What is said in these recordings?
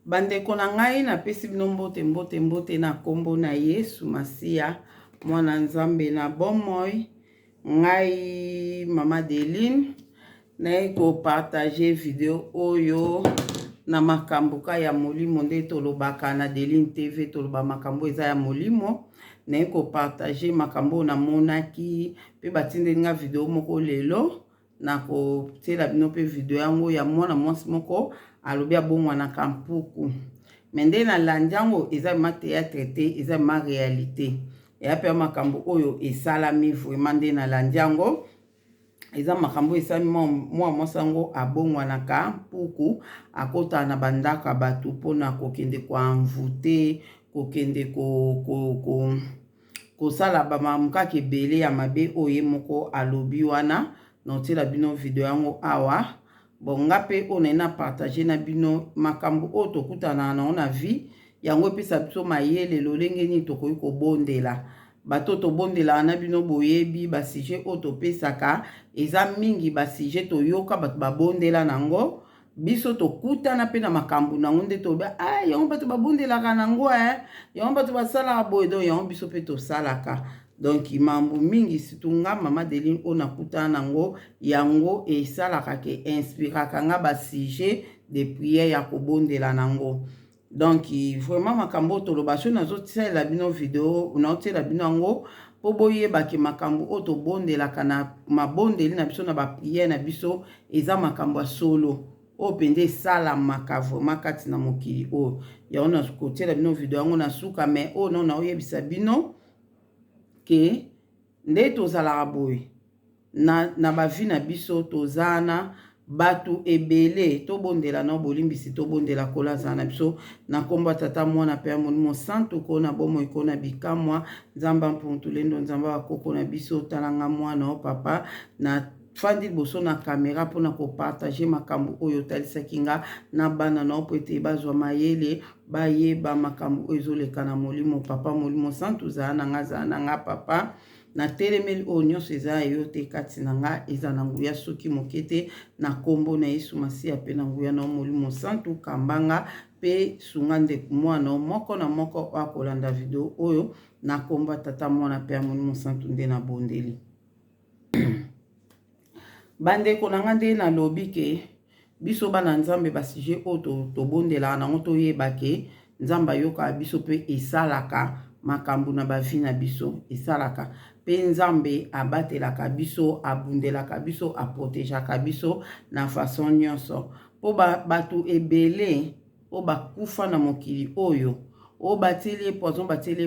Bandeko na ngai na pesi bino mbote na kombo na Yesu Masia mwana Nzambe na bomoi. Ngai Mama Deline na ko partager video oyo na makambuka ya molimo nde tolobaka na Deline TV. Toloba makambo eza ya molimo na ko partager makambo na monaki pe batinde nga video moko lelo na ko tela bino pe video yango ya mwana mwasi moko alobi abongwa na kampuku. Mende na lanjango eza ma théâtre te, eza ma réalité. Ya pe makambo oyo esalami vraiment nde na lanjango. Eza makambo esami mwa mwasango abongwa na kampuku akota na bandaka batu pona kokende kwa mvute, kokende kosala bamamuka kebele ya mabe oye moko alobi wana. Notela bino video yango awa. Bonga pe onena partager na bino makambo o tokutana na vie yango pesa biso mayele lolenge ni tokoyi kobondela bato tobondela na bino boyebi ba sujet o topesaka eza mingi ba sujet toyoka bato babondela nango biso tokutana pe na makambo nango nde toba yango bato babondelaka nango yango bato basalaka boye do yango biso pe tosalaka. Donc mambo mingi situnga Mama Deline ona kutana nango yango esalaka ke inspiraka nga ba sujet de prière ya kobondela nango. Donc vraiment makambo toloba so nazotsela bino video naotela bino yango po boyeba ke makambo o tobondelaka na mabondeli na biso na ba prière na biso eza makambo solo o pende sala makavo makati na mokili o ya ona kotela bino video yango na suka mais o non na oyebisa bino ke nde tozalaka boye na bavi na biso tozana batu ebele tobondela na bolimbisi tobondela kolaza na biso na komba tata mwana pe molimo santo ko na bomo iko na bikamwa nzamba mpuntulendo nzamba bakoko na biso talanga mwana o papa na fandi boso na kamera pona ko partager makambo oyo talisaki nga na bana na opete bazwa mayele bayeba makambo oyo ezoleka na molimo papa molimo santo za na nga papa na telemeli oyo nyonso eza yo te kati na nga eza na nguya soki mokete na kombo na Yesu Masia pe na nguya na molimo santo kambanga pe sunga ndeko mwana moko na moko akolanda video oyo na kombo tata mwana pe molimo santo nde na bondeli. Bandeko na nga nde na lobi ke biso bana Nzambe ba sujet oyo tobondela nango toyeba ke Nzamba yoka biso pe esalaka makambo na bavi na biso esalaka pe Nzambe abatelaka biso abundelaka biso aprotegeaka biso na façon nyonso po bato ebele o bakufa na mokili oyo o bateli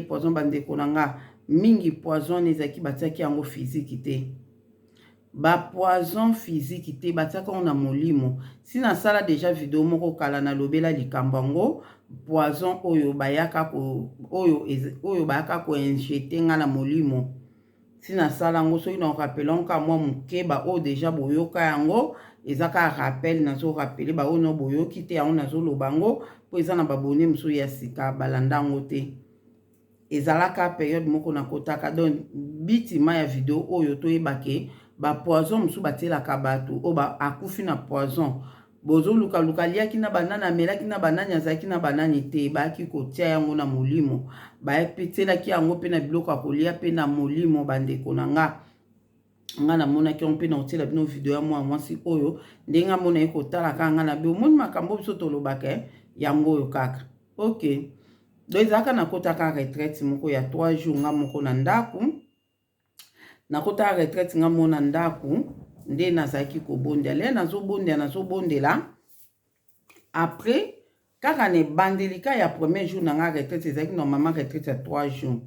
poison bandeko na nga mingi poison ezaki batiaki yango physique te ba poison physique te batiaka na molimo sina sala déjà video moko kala na lobela likambango poison oyo bayaka ko injecter nga na molimo sina sala ngo so ina rappelon ka mwa mukeba o déjà boyoka yango ezaka rappel nazo rappeler ba ono boyoki te yango nazo lobango po eza na babone muso ya sika balandango te ezalaka période moko na kotaka donc bitima ya video oyo toyebake ba poison musu batelaka bato o ba akufi na poison bozo luka liaki na banana melaki na banani azaki na banani te baki kotia yango na molimo ba epetelaki yango pe na biloko akolia pe na molimo bandeko na nga na mona ki on pe na otela bino video ya mwa mwasi oyo ndenga mona eko tala kanga na bio moni makambo biso tolobaka yango oyo kaka OK donc ezaka na kotaka retraite moko ya 3 jours nga moko na ndaku na kota retraite nga mona ndaku nde nazaki kobondela nazobondela après kaka ne bandelika ya premier jour na nga retraite ezaki normalement retraite ya 3 jours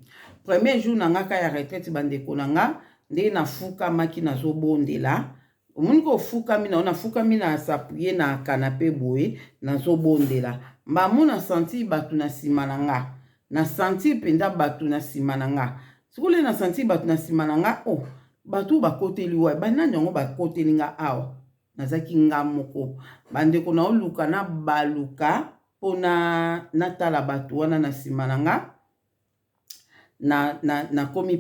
premier jour na nga ka ya retraite bandeko na nga nde nafukamaki nazobondela omoni ko fukami na s'appuyer na canapé boye nazobondela mbamona senti batu na sima na nga na senti penda batu na sima na nga sikole na senti batu na sima na nga batu bakoteli wa banani yango bakoteli nga awa nazaki nga moko bandeko na oluka na baluka pona natala batu wana na sima na nga na komi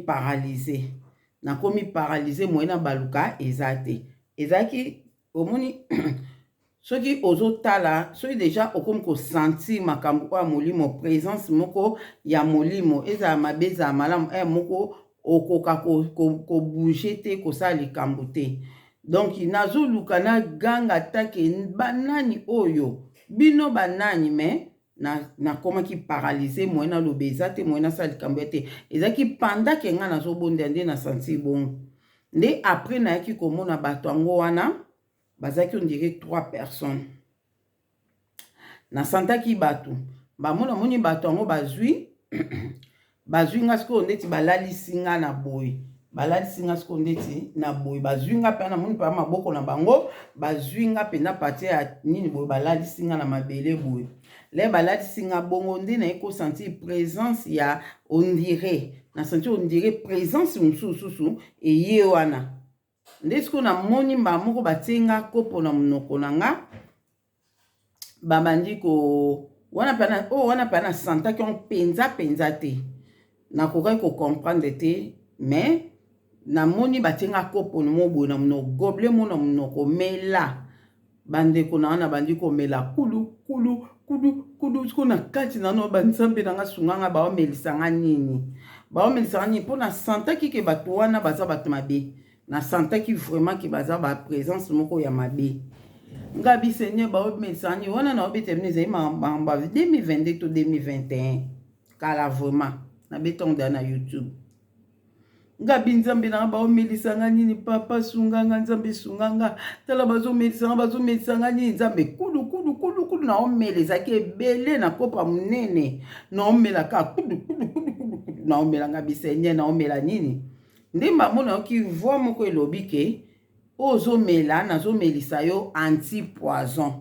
paralysé moyena baluka ezate ezaki omoni soki ozotala soki déjà okomi kosentir makambo ya molimo présence moko ya molimo ezala mabe ezala malamu moko okoka kobouge te kosala likambo te. Donc nazoluka naganga take banani oyo bino banani me nakomaki paralyse moye naloba eza te moye nasala likambo ya te ezalaki pendake nga nazobondela nde na sentir bongo nde après nayaki komona bato yango wana bazalaki ondire 3 personnes nasantaki bato bamona moni bato yango bazwi nga sikoyo ndeti balalisi nga na boye balalisi nga sikoyo ndeti na boye bazwi nga mpe na moni mpe maboko na bango bazwi nga mpenza pate ya nini boye balalisi nga na mabele boye le balalisi nga bongo nde naye kosentir présence ya ondire nasentir ondire présence mosusu eye wana nde sikoyo namoni mbala moko batie nga kopo na monoko na nga babandi wana mpe na santaki yango mpenza te nakokaki kocomprendre te mais namoni batie nga kopo mo boye na monoko goble mo na monoko mela bandeko na wana bandi komela kudu sikoyo na kati nano banzambe na nga sunganga baomelisa nga nini mpo na santaki ke bato wana baza bato mabe na santaki vraiment ke baza ba présence moko ya mabe nga bisenye baomelisa ni wana na obete mne ezali mamba 2022 to 2021 kala vraiment na betonda na YouTube nga binzambe na baomelisa nga nini papa sunganga nzambe sunganga tala bazomelisa nga nini nzambe kudu na omeleza ke ebele na kopa munene na omela ka kudu na omela nga bisenye na omela nini ndimba mona yoki voix moko elobi ke ozomela nazomelisa yo anti-poison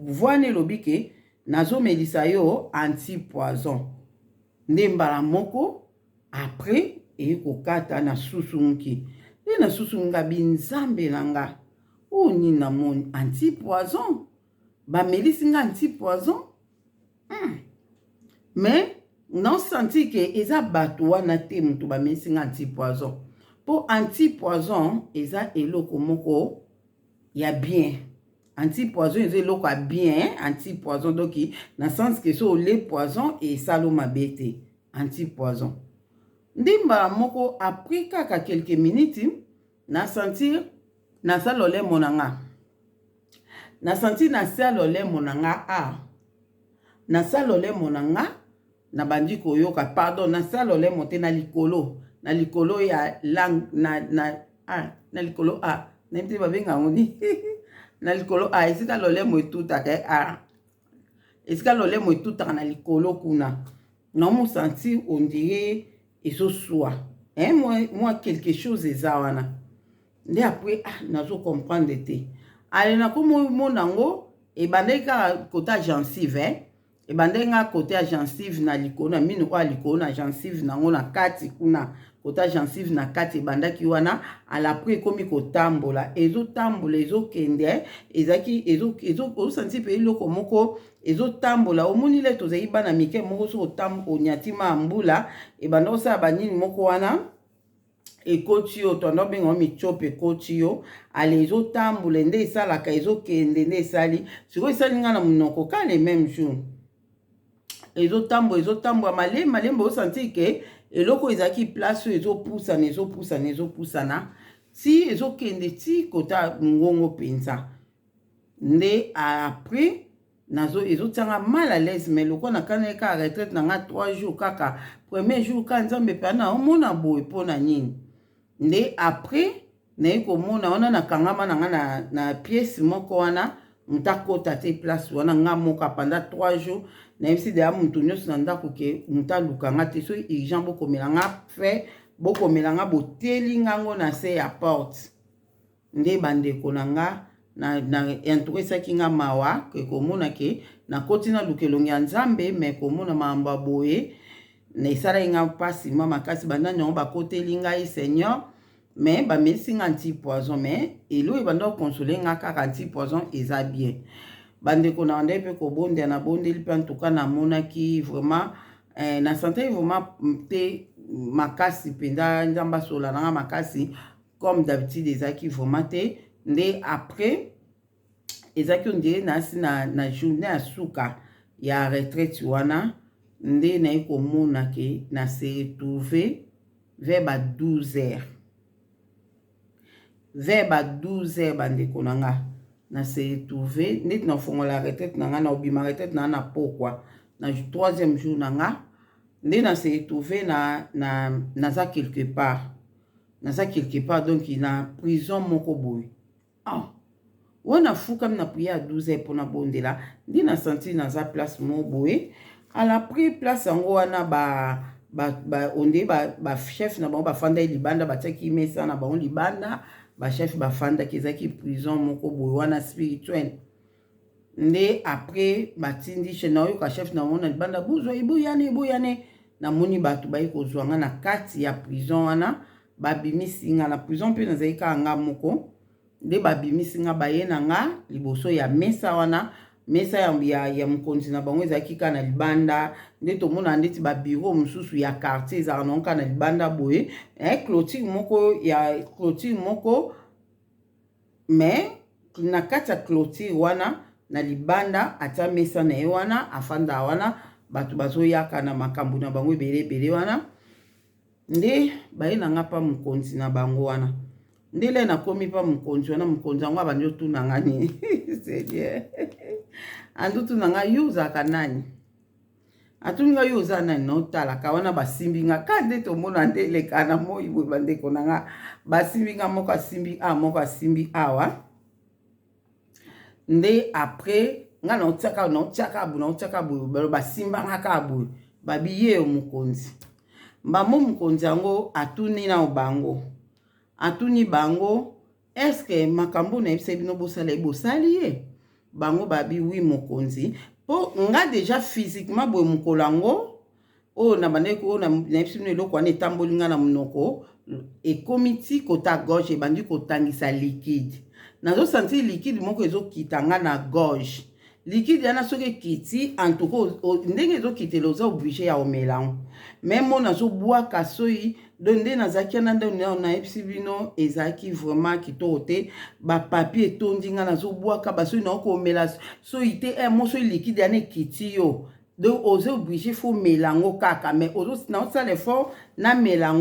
voix elobi ke nazomelisa yo anti-poison nde mbala moko après ekokata na susungi nde na susunga binzambe na nga oni na moni anti-poison bamelisi nga anti-poison mais non senti ke eza bato wana te mutu bamelisi nga anti-poison po anti-poison eza eloko moko ya bien anti-poison eza eloko ya bien anti-poison donc na sens ke so ole poison esalo mabe te anti-poison ndimba moko après kaka quelques minutes na sentir nasala olemo na nga nasala olemo na nga nasala olemo na nga na bandi koyoka pardon nasala olemo te na likolo ya langue na likolo nemte babenga ngoni na likolo esika lolemo etutaka esika lolemo etutaka na likolo kuna na mo sentir on dirait ezosua moi quelque chose eza wana nde après nazo comprendre te ale na komona ngo ebandeki kaka kota gencive ebandeki nga kota gencive na likolo na mino oyo likolo na gencive nango na kati kuna kota gencive na kati ebandaki wana alapres ekomi kotambola ezotambola ezokende ezaki osanti mpe eloko moko ezotambola omoni le tozali bana mike moko so onyatima ya mbula ebanda osala banini moko wana ekoti yo tondo benga michope ekoti yo ale ezotambola nde esalaka ezokende nde esali sikoyo esali nga na monoko ka le même jour ezotambola malemba osanti ke eloko ezalaki place oyo ezopusana ti ezokende ti kota ngongo mpenza nde après ezotianga mal à l'aise mais loko nakana eka retraite na nga 3 jours kaka premier jour ka nzambe mpe na omona boye mpo na nini nde après naye komona wana nakangama na nga na pièce moko wana mutakota te place wana nga moka pendant 3 jours nayebisi deya mutu nyonso na ndako ke mutu aluka nga te soki urgent bokomela nga fe bokomela nga boteli ngango na se ya porte nde bandeko na nga na entouré nga mawa ke komona ke nakoti na lukelongi ya nzambe me komona makambo ya boye na esalaki nga mpasi mwa makasi bandani yango bakoteli ngai seigneur me bamelisi nga anti-poison me elo ebanda kokonsole nga kaka anti-poison eza bien bandeko na wanda mpe kobondela na bondeli mpe antuka namonaki vraiment na santaki vraiment te makasi mpenza nzambe asola nanga makasi comme d'habitude ezalaki vraiment te nde après ezaki ondire nasi na journée ya suka ya retraite wana nde nayi komona ke na se retrouver vers ba 12h bandeko na nga na se retrouver neti na fongola retraite na nga na obima retraite na nga na pokwa na 3e jour na nga nde na se retrouver naza quelque part donc na prison moko boye wana fukami na prière à 12h mpona bondela ndi na senti naza place mo boye ala pris place yango wana onde chef na bango bafanda libanda batiaki mesa na bango libanda chef bafandaki ezaki prison moko boye wana spirituel nde après batindi che nayoka chef na bango na libanda buzwa eboyane namoni bato bayi kozwanga na kati ya prison wana babimisi nga na prison mpe nazali kaka nga moko nde babimisi nga baye na nga liboso ya mesa wana mesa ya mokonzi na bango ezalaki kaka na libanda nde tomona ndeti babiro mosusu ya quartier ezalaka nango kaka na libanda boye clôture moko mais na kati ya clôture wana na libanda atia mesa na ye wana afanda wana bato bazoyaka na makambo na bango ebele wana nde baye na nga pa mokonzi na bango wana ndele nakomi pa mokonzi wana mokonzi yango abandi otuna nga nini seigneur andi otuna nga yo ozalaka nani atuni nga yo oza nani naotalaka wana basimbi nga ka nde tomona nde eleka na moi boye bandeko na nga basimbi nga moko asimbi moko asimbi awa nde après nga naotiaka boye basimba nga kaka boye babiye yo mokonzi mbamo mokonzi yango atuni na bango atuni bango eske makambo na yebisa bino bosali ye bango babi wi mokonzi po nga déjà physiquement boye mokolo yango oyo na bandeko oyo na yebisa bino eloko wana etamboli nga na monoko ekomi ti kota gorge ebandi kotangisa liquide nazosentir liquide moko ezokita nga na gorge liquide yana soki ekiti antuko ndenge ezokitela oza oblige ya omela ngo memo nazobwaka soki donc nde nazalaki wana nde nayebisi bino ezalaki vraiment kitoko te bapapier etondi nga nazobwaka basoki naokomela soki te mosoki liquide yana ekiti yo donc oza oblige fo omela ngo kaka mais naosala effort namela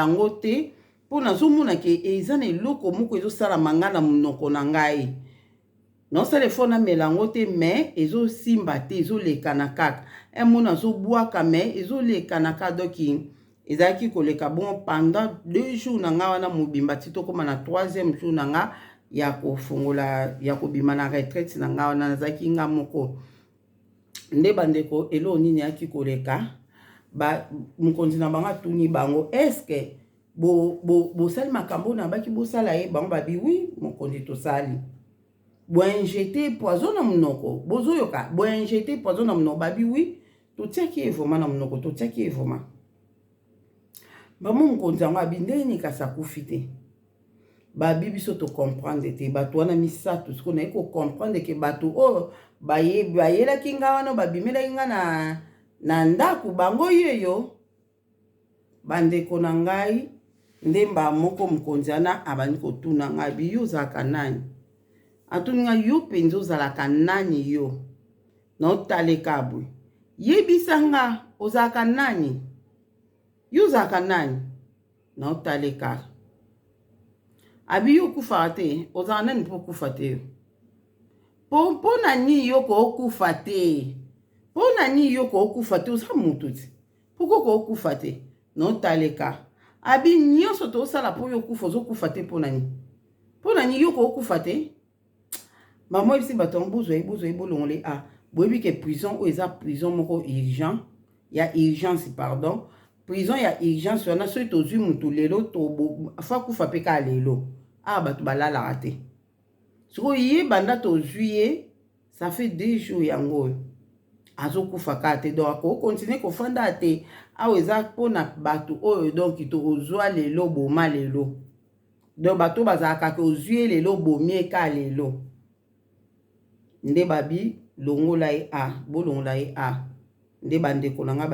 ngo te mpo nazomona ke eza na eloko moko ezosalama nga na monoko na ngai naosala effort namela ngo te mais ezosimba te ezolekana kaka mona azobwaka mais ezolekana kaka doki ezalaki koleka bon pendant 2 jours na nga wana mobimba ti tokóma na 3e jour na nga ya kofongola ya kobima na retraite na nga wana nazalaki nga moko nde bandeko elo nini yaki koleka mokonzi na bango atuni bango eske bosali makambo na baki bosala ye bango babi wi mokonzi tosali boinjete poison na monoko bozoyoka boinjete poison na monoko babi wi totiaki evoma na monoko totiaki evoma bamo mokonzi yango abi ndeni kasi akufi te babi biso tocomprendre te bato wana misato siko naye kocomprendre ke bato oyo bayelaki nga wana babimelaki nga na ndako bango yeyo bandeko na ngai nde mba moko mokonzi wana abandi kotuna ngai abi yo ozalaka nani atuni nga yo mpenza ozalaka nani yo naotaleka boye yebisa nga ozalaka nani yo ozalaka nani naotaleka abi yo okufaka te ozalaka nani mpo okufa te mpo na nini yo kookufa te mpo na nini yo kookufa te oza mutu te poko kookufa te naotaleka abi nyonso tosala mpo yo okufa ozokufa te mpo na nini yo kookufa te mamo ebisi bato yango bozwa ebolongole boyebi ke prison oyo eza prison moko urgent ya urgence pardon prison ya urgence wana soki tozwi mutu lelo fa kufa mpe kaka lelo bato balalaka te sikoyo ye banda tozwi ye ça fait 2 jours yango oyo azokufa kaka te donc akokontinue kofanda te awa eza mpona bato oyo donc tozwa lelo boma lelo donc bato bazalaka ke ozwi ye lelo bomie kaka lelo nde babi longola ye bolongola ye nde bandeko na nga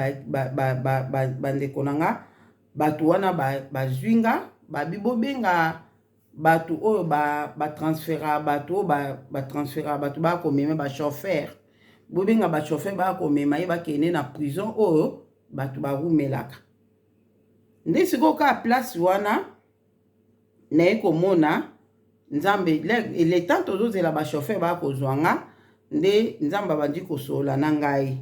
bandeko na nga bato wana bazwi nga babi bobenga bato oyo batransfera bato batransfera bato bakomema bachauffeur bobenga bachauffeur bakomema ye bakende na prison oyo bato barumelaka nde sikoyo kaka place wana naye komona nzambe le temps tozozela bachauffeur bakozwanga nde nzambe abandi kosola na ngai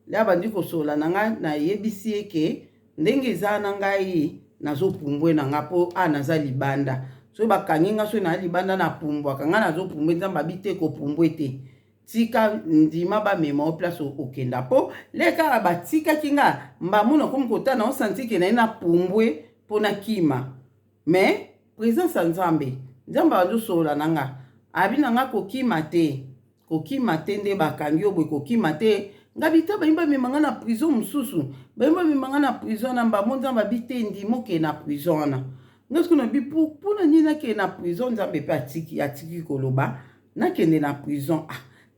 le abandi kosola na ngai nayebisi eke ndenge eza na ngai nazopumbwe na nga mpo naza libanda so bakangi nga so na libanda na pumbwaka nga nazopumbwe nzambe abi te kopumbwe te tika ndima bamema o place okenda mpo le kaka batikaki nga mbamuna komi kotana osanti ke naye na pumbwe mpo na kima mais présence ya nzambe nzambe azosola na nga abi na nga kokima te nde bakangi yo boye kokima te nga bita bayimba bamemanga na prison mosusu bayimba bamemanga na prison na mbamo nzambe abi te ndima okende na prison wana ngasiko na bi mpona nini nakende na prison nzambe mpe atiki koloba nakende na prison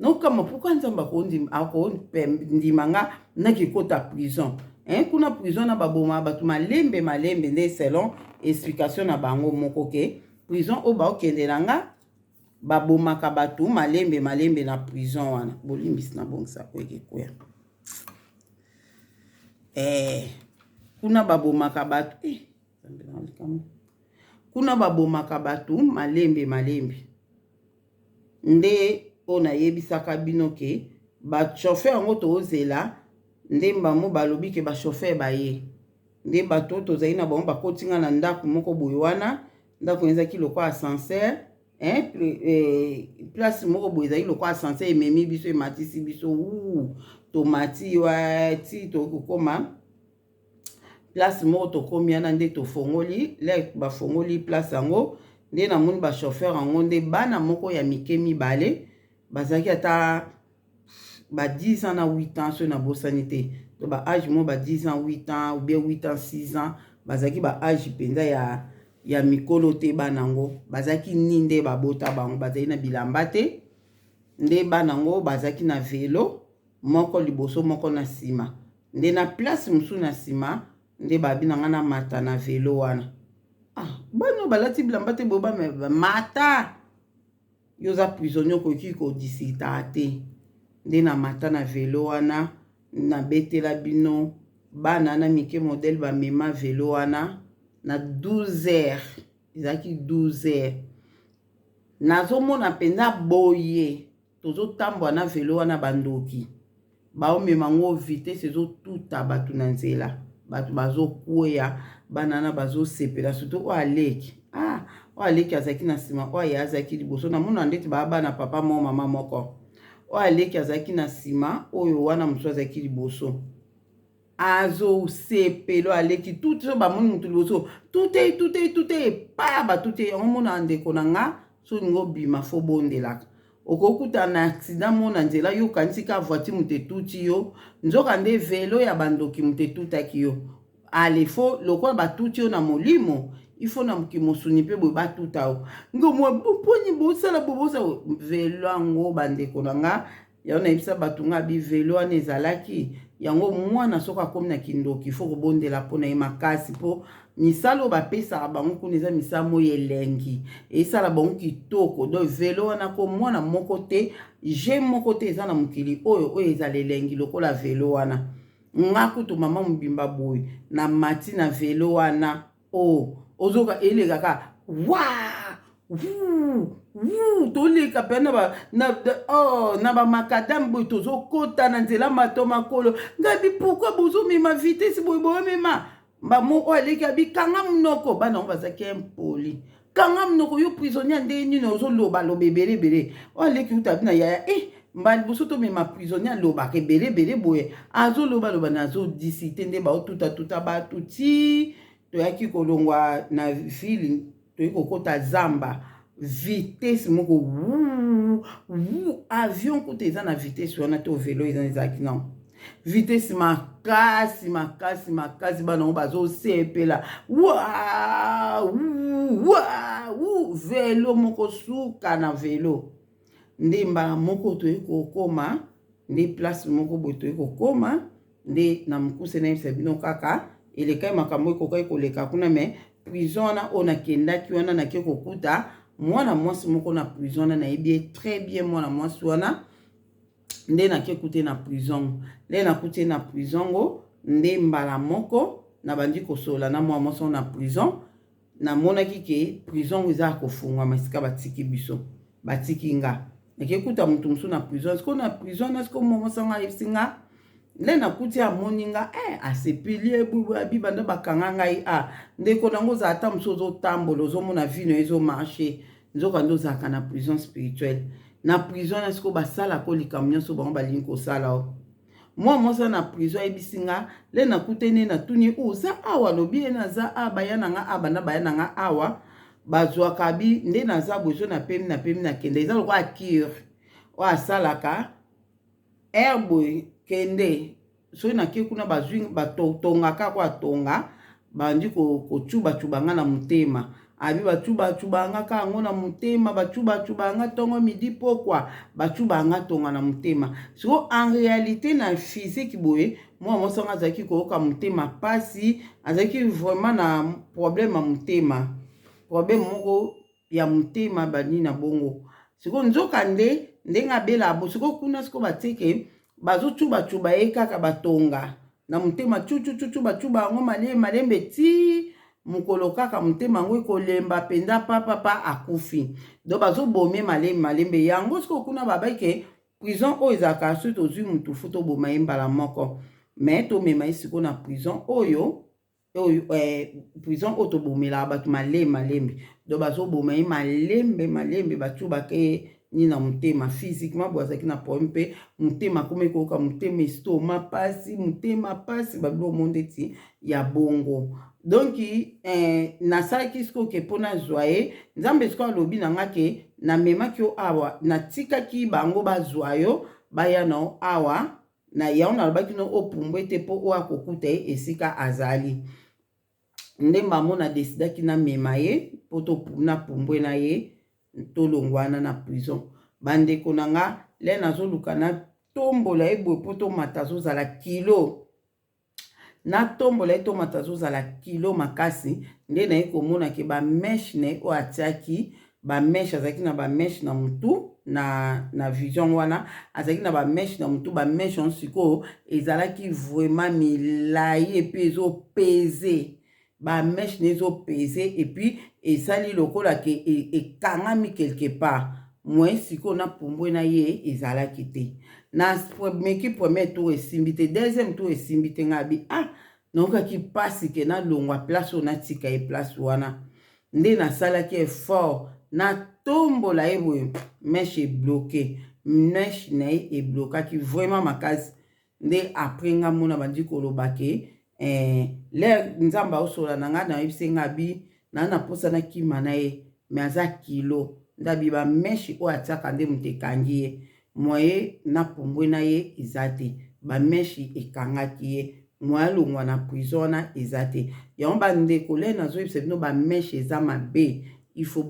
nokama pourkui nzambe akondima nga nakikota prison kuna prison na baboma bato malembe nde selon explication na bango moko ke prison oyo baokende na nga babomaka bato malembe na prison wana bolimbisi na bongisa koyekekwya kuna babomaka bato kuna babomaka bato malembe nde oyo nayebisaka bino ke bachauffeur yango tozela nde mbamo balobi ke bachauffeur baye nde bato tozali na bango bakotinga na ndako moko boye wana ndako ezaki lokwa ascenseur place moko boye ezali lokwa ascenseur ememi biso ematisi biso tomati wati tokokoma place moko tokomi wana nde tofongoli le bafongoli place yango nde namoni bachauffeur yango nde bana moko ya mike mibale bazalaki ata ba 10 ans na 8 ans so na bosani te to ba âge mo ba 10 ans 8 ans ou bien 8 ans 6 ans bazalaki ba âge penza ya mikolo te banango bazalaki ninde babota bango bazali na bilamba te nde banango bazalaki na vélo moko liboso moko na sima nde na place musu na sima nde babinanga na mata na vélo wana bano balati bilamba te boba mata yoza prisonnier koki kodisita te nde na mata na vélo wana na betela bino bana na mike modèle bamema vélo wana na 12 heures ezalaki 12 heures nazomona mpenza boye tozotambwa na vélo wana bandoki baomema ngo vitesse ezotuta bato na nzela bato bazokweya banana bazosepela surtout oyo aleki oyo aleki azalaki na nsima oyo aye azalaki liboso namona ndeti bana papa mo mama moko oyo aleki azalaki na nsima oyo wana mosusu azalaki liboso azosepela aleki tuti so bamoni motu liboso tute pa batute yango mona ndeko na nga so ningo obima fo bondelaka okokuta na accident mo na nzela yo kanisi ka voiture moto etuti yo nzoka nde velo ya bandoki moto etutaki yo alefo lokola batuti yo na molimo ifo na mokimosuni mpe boye batuta yo ngomwa mponi bosala bobosa velo yango bandeko na nga yango nayebisa bato nga bi velo wana ezalaki yango mwana soki akomi na kindoki ifo kobondela mpona ye makasi mpo misala oyo bapesaka bango kuna eza misala moyo elengi esala bango kitoko donc velo wana ko mwana moko te je moko te eza na mokili oyo ezala elengi lokola velo wana nga kutu mama mobimba boye na mati na velo wana ozoka elekaka toleka mpe na bamakadame boye tozokota na nzela mato makolo ngabi pourkui bozomema vitese boye boyomema mbamo oyo aleki abi kanga munoko bana ngo bazalaki impoli kanga munoko yo prisonnier nde nini ozolobaloba ebelebele oyo aleki utabi na yaya mbali boso tomema prisonnier alobaka ebelebele boye azolobaloba nazodisite nde baotutatuta bato ti toyaki kolongwa na ville toyaki kokota zamba vitesse moko avion kuta eza na vitesse wana to velo ezalaki non vitesse makasi bana ngo bazosepela velo moko suka na velo nde mbala moko toyei kokoma nde place moko boye toyei kokoma nde na mokuse nayebisa bino kaka elekai makambo ekokai koleka kuna me prison wana oyo nakendaki wana nake kokuta mwana mwasi moko na prison wana nayebi très bien mwana mwasi wana nde nake kute na prison nde nakute na prison ngo nde mbala moko na bandi kosola na mwana mwasi na prison namonaki ke prison eza kofungwa masika batiki biso batiki nga nake kuta mutu musu na prison siko na prison na siko mwana mwasi nga yesinga nde nakuti amoni nga asepeli bibanda bakanga ngai ndeko nango ozala ata mosu ozotambola ozomona vino ezomarche nzoka nde ozalaka na prison spirituelle na prison na siko basalaka likambo nyonso bango balingi kosala o mwa mwasi na prison ayebisi nga nde nakute nde natuni oza awa lobi ye naza baya na nga banda baya na nga awa bazwaka bi nde naza bozwi na pemi nakende eza lokwa akire oyo asalaka herbe kende soki nake kuna bazwi batongaka kwa tonga bandi kocubacuba nga na motema abi bacubacuba nga kango na motema bacubacuba nga tongo midi pokwa bacuba nga tonga na motema siko en réalité na physique boye mwa mwasi nga azalaki koyoka motema pasi azalaki vraiment na problème ya motema problème moko ya motema bani na bongo siko nzoka ndenge abela bo siko kuna siko bateke bazocubacuba ye kaka batonga na motema cucucucu bacuba yango malembe ti mokolo kaka motema yango ekolemba penda papa akufi do bazobome malembe yango siko kuna babaike prison oyo ezalaka soki tozwi mutu fu toboma ye mbala moko me tomema ye siko na prison oyo prison oyo tobomelaka bato malembe do bazoboma ye malembe bacubaka ye ni na motema physiquement bwazaki na problème mpe motema koma ekoyoka motema estoma pasi motema pasi babilo monde ti ya bongo donc nasalaki sikoke mpona zwa ye nzambe siko alobi na nga ke namemaki yo awa natikaki bango bazwa yo baya na yo awa na yango nalobaki no opumbwe te mpo oyo akokuta ye esika azali nde mbamo na desidaki namema ye mpo topuna pumbwe na ye tolongwana na prison bandeko na nga le nazoluka na tombola ye boye mpo tomata azozala kilo na tombola ye tomata azozala kilo makasi nde naye komonake bameshe na ye oyo atiaki bameshe azalaki na bameshe na mutu na vision wana azalaki na bameshe na mutu bameshe on sikoyo ezalaki vraiment milai epi ezopeze bameshe na ezopeze epi esali lokola ke ekangami quelque part mwe sikoyo na pumbwe na ye ezalaki te na meki premier tour esimbi te deuxième tour esimbi te ngabi naokaki pasi ke nalongwa place oyo natika ye place wana nde nasalaki effort natombola ye boye meshe ebloke meshe na ye eblokaki vraiment makasi nde apres nga mona bandi koloba ke lere nzambe aosola na nga nayebisi ngabi na posa na kima na ye me aza kilo ndabi bameshe oyo atiaka nde moto ekangi ye moye na pumbwe na ye eza te bameshe ekangaki ye moye alongwa na prison wana eza te yango bandeko le nazoyebisa bino bameshe eza mabe ifo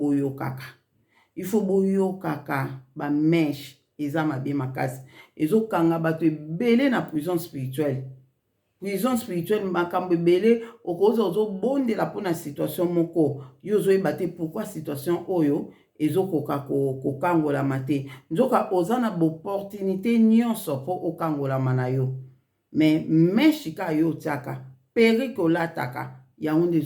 boyokaka bameshe eza mabe makasi ezokanga bato ebele na prison spirituelle makambo ebele okoza ozobondela mpona situation moko yo ozoyeba te pourquoi situation oyo ezokoka kokangolama te nzoka oza na boportunité nyonso mpo okangolama na yo me meshe ka yo otiaka perike olataka yango nde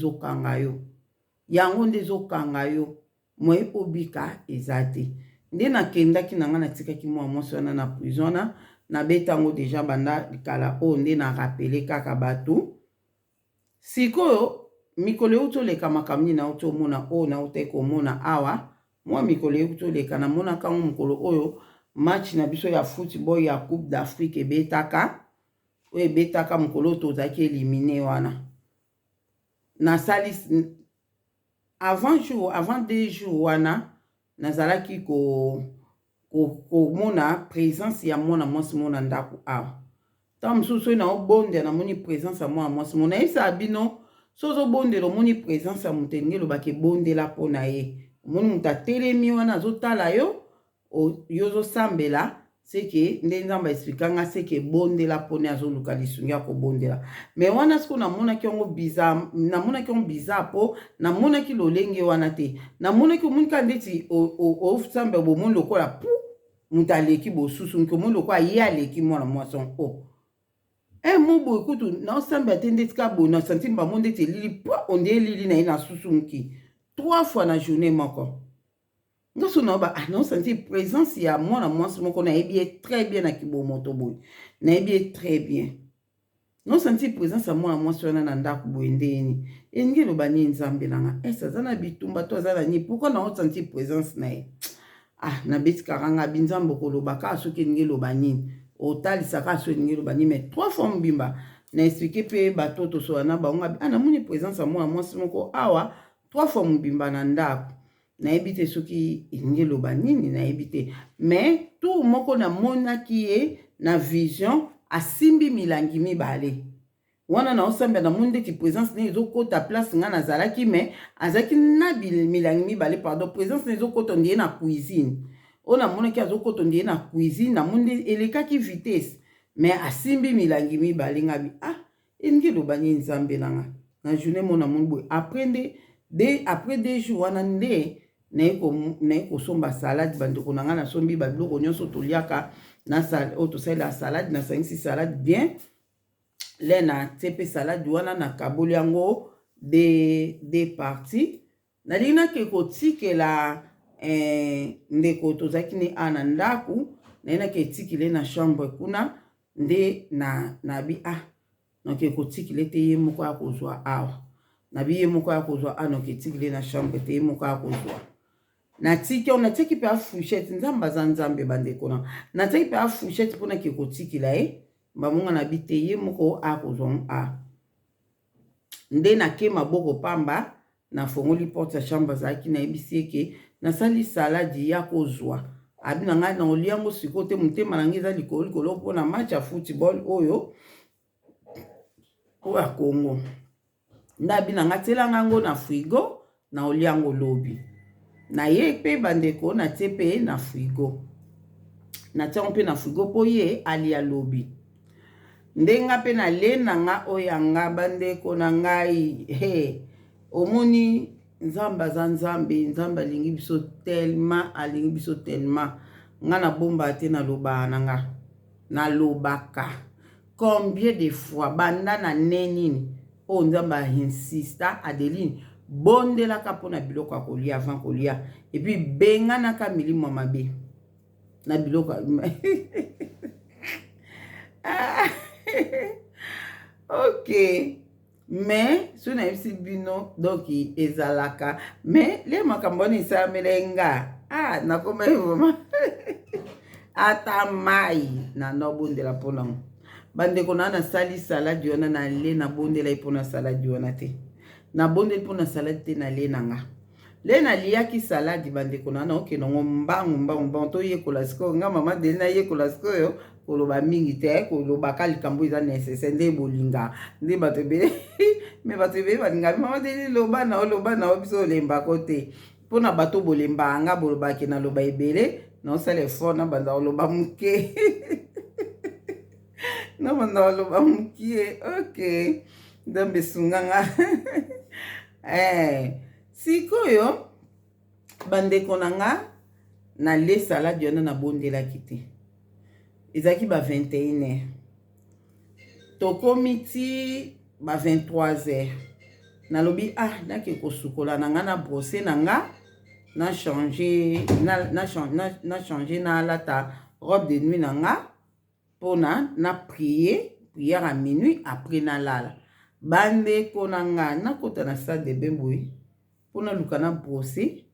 ezokanga yo moye obika eza te nde nakendaki na nga natikaki mwa mwasi wana na prison na nabetango deja banda likala oyo nde na rapele kaka bato sikoyo mikolo euti oleka makambo nini nauti omona oyo nauti komona awa mwa mikolo euti oleka namonaka ngo mokolo oyo match na biso ya football ya coupe d'Afrique ebetaka oyo ebetaka mokolo oyo tozalaki elimine wana nasali avant 2 jours wana nazalaki komona présence ya mwana mwasi mona ndako awa ntango mosusu oyo naobondela namoni présence ya mwana mwasi mona nayebisa bino so ozobondela omoni présence ya moto elingi elobaka ebondela mpo na ye omoni moto atelemi wana azotala yo ozosambela c'est que nde nzambe expliquanga c'est que bondela pone azoluka lisungi ya kobondela mais wana siko namonaki yango bizarre namonaki yango bizarre po namonaki lolenge wana te namonaki omonika ndeti osambe bomoni lokola pu moto aleki bosusu moto omoni lokola ye aleki mwana mwasi o mobo ekutu naosambela te ndeti ka boye nasanti bamo ndeti elili po onde elili na ye na susu moki 3 fois na journée moko ngaso na senti présence ya mwana mwasi moko nayebi ye très bien na kibomoto boye nayebi ye très bien no senti présence ya mwana mwasi wana na ndako boye ndeni elingi eloba nini nzambe nanga aza na bitumba to aza na nini pourquoi naosenti présence na ye nabeti karanga binzambe koloba kaka soki elingi eloba nini otalisaka so elingi eloba nini mais 3 fois mobimba na explike mpe bato tosola na bango namoni présence ya mwana mwasi moko awa 3 fois mobimba na ndako nayebi te soki elingi eloba nini nayebi te mais tout moko namonaki ye na vision asimbi milangi mibale wana naosambela namoni ndeti présence ne ezokota place nga nazalaki mais azalaki na milangi mibale pardon présence ne ezokota ndiye na cuisine oyo namonaki azokota ndiye na cuisine namoni elekaki vitesse mais asimbi milangi mibale ngabi elingi eloba nini nzambe nanga na journée mo namoni boye après 2 jours wana nde naye kosomba salade bandeko na nga nasombi babiloko nyonso toliaka oyo tosalela salade nasangisi salade bien le na tie mpe salade wana nakaboli yango de parti nalingi nake kotikela ndeko tozalaki ne na ndako naye nake etikile na chambre kuna nde nabi noke kotikile te ye moko ya kozwa awa nabi ye moko ya kozwa noke etikile na chambre te ye moko ya kozwa natiki on natiki pe afuchette nzamba za nzambe bandeko na natiki pe afuchette pona ke kotikila bamunga na bite ye moko akozwa nde na ke maboko pamba na fongoli porte ya chambre zaki na ebisi eke nasali salade ya kozwa abi na ngai na oliango siko te mutema na ngai za likolo pona match ya football oyo ya Congo ndabi na ngai tela ngango na frigo na oliango lobi na ye pe bandeko na tie pe na frigo na tia pe na frigo po ye alia lobi ndenga pe na le na nga oyanga bandeko na ngai omoni nzamba za nzambe alingi biso tellement nga na bomba te na loba na nga na lobaka combien de fois banda na nenini o nzamba insista Adeline bondelaka mpona biloko ya kolia avant kolia epuis benganaka milimo mabe na biloko ok mais so nayebisi bino donc ezalaka mais le makambo wana esamelenga nakoma vraiment ata mai na nobondela mpona bandeko na nasali salade wana na le nabondela ye mpona salade wana te nabondeli mpona salade te na le nanga le naliaki salade bandeko na okende ngo mbangu toyekola sikoyo nga mama deli nayekola sikoyo koloba mingi te kolobaka likambo eza nécessaire nde bolinga nde bato ebele me bato ebele balinga mama deli loba na biso olembako te mpona bato bolemba nga bolobaki na loba ebele naosala effort na banda oloba moke na banda oloba mokie ok ndambe sunganga sikoyo bandeko na nga na le salade wana nabondelaki te ezalaki ba 21h tokomi ti ba 23h nalobi nake kosukola na nga na brosser na nga na changer na alata robe de nuit na nga mpona na prière à minuit après na lala bandeko na nga nakota na salle de bain boye mpona luka na brosser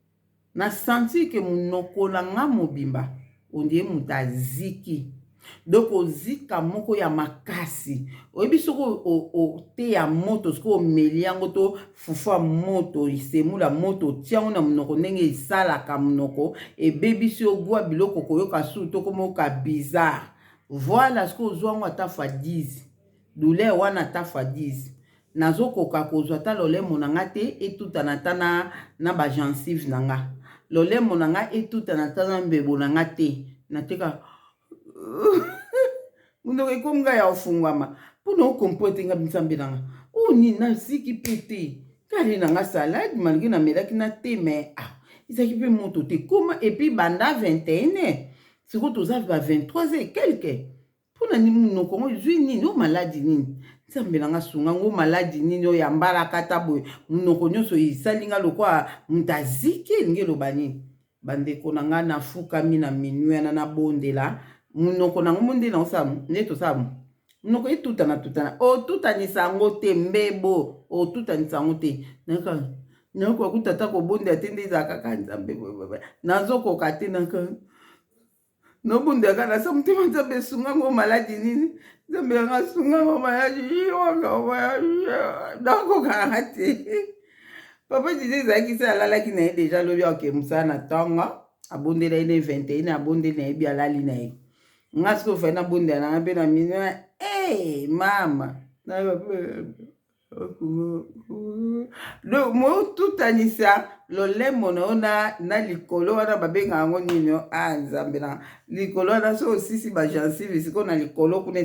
na senti ke monoko na nga mobimba ondie moto aziki donc ozika moko ya makasi oyebi soki oteya moto soki omeli yango to fufu ya moto isemula moto otiango na monoko ndenge esalaka monoko ebebisi ogwa biloko koyoka su to komoyoka bizarre voilà soki ozwango ata fa 10 douleur wana ata fa 10 nazokoka kozwa ata lolemo na nga te etutana ata na bagencive na nga lolemo na nga etutana ata na mbebo na nga te nateka munoko ekomnga ya ofungwama mpona okompote nga nzambe nanga oni nasiki mpe te kali nanga salade malgré namelaki na te me ezalaki mpe moto te koma epuis banda 21 sikoyo toza ba 23 et quelque mpona ni munoko ngo ezwi nini o maladi nini nzambe nanga sunga ngo maladi nini oyo yambalaka ata boye munoko nyonso esalinga lokwa moto aziki elingi eloba nini bandeko na nga nafukami na minui wana nabondela munoko nango mondela osala nde tosala munoko tutana otutanisa yango te mbebo otutanisa yango te nakoka kutata kobondela te nde ezala kaka nzambe nazokoka te naka nobondela kaka nasa motema nzambe esungango maladi nini nzambe yanga asungango maladi nakokanga te papa dide ezalaki se alalaki na ye deja alobi aoke mosala na ntongo abondela ye na 21 abondeli na ye bi alali na ye nga sikoyo fai nabondela nanga mpe na minui mama motutanisa lolemo na yo na likolo wana babengaka yango nini nzambe na likolo wana so osisi bagensive sikoyo na likolo kuna